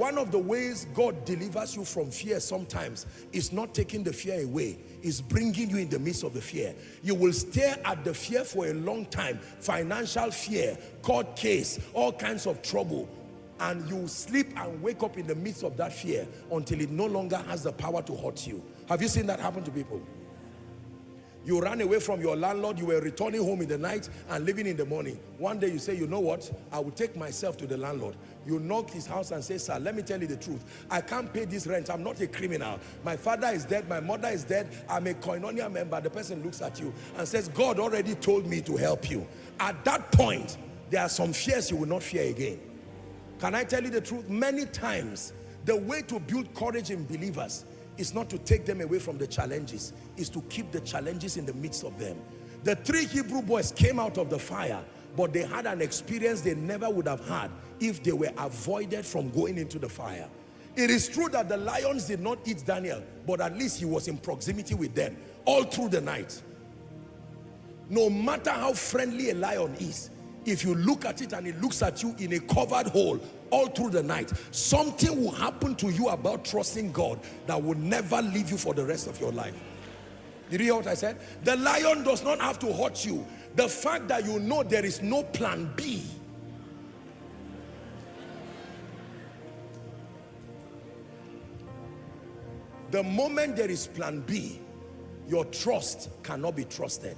One of the ways God delivers you from fear sometimes is not taking the fear away, is bringing you in the midst of the fear. You will stare at the fear for a long time, financial fear, court case, all kinds of trouble, and you sleep and wake up in the midst of that fear until it no longer has the power to hurt you. Have you seen that happen to people? You ran away from your landlord, you were returning home in the night and leaving in the morning. One day you say, you know what, I will take myself to the landlord. You knock his house and say, sir, let me tell you the truth. I can't pay this rent. I'm not a criminal. My father is dead. My mother is dead. I'm a koinonia member. The person looks at you and says, God already told me to help you. At that point, there are some fears you will not fear again. Can I tell you the truth? Many times, the way to build courage in believers is not to take them away from the challenges, is to keep the challenges in the midst of them. The 3 Hebrew boys came out of the fire, but they had an experience they never would have had if they were avoided from going into the fire. It is true that the lions did not eat Daniel, but at least he was in proximity with them all through the night. No matter how friendly a lion is, if you look at it and it looks at you in a covered hole all through the night, something will happen to you about trusting God that will never leave you for the rest of your life. Did you hear what I said? The lion does not have to hurt you. The fact that you know there is no plan B. The moment there is plan B, your trust cannot be trusted.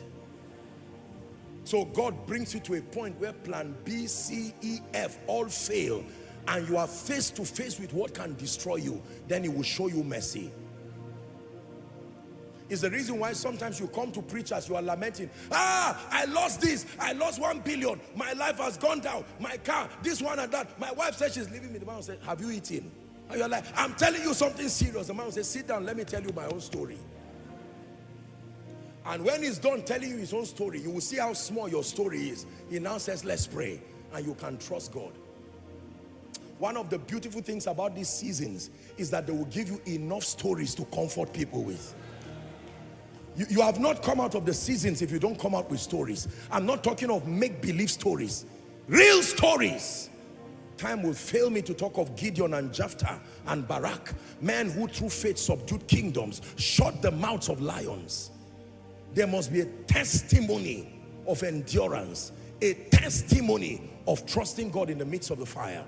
So God brings you to a point where plan B, C, E, F all fail, and you are face to face with what can destroy you. Then he will show you mercy. It's the reason why sometimes you come to preachers, you are lamenting, I lost this, I lost 1 billion, my life has gone down, my car, this one and that, my wife says she's leaving me. The man will say, have you eaten? And you're like, I'm telling you something serious. The man will say, sit down, let me tell you my own story. And when he's done telling you his own story, you will see how small your story is. He now says, let's pray, and you can trust God. One of the beautiful things about these seasons is that they will give you enough stories to comfort people with. You have not come out of the seasons if you don't come out with stories. I'm not talking of make-believe stories. Real stories. Time will fail me to talk of Gideon and Jephthah and Barak, men who through faith subdued kingdoms, shut the mouths of lions. There must be a testimony of endurance, a testimony of trusting God in the midst of the fire.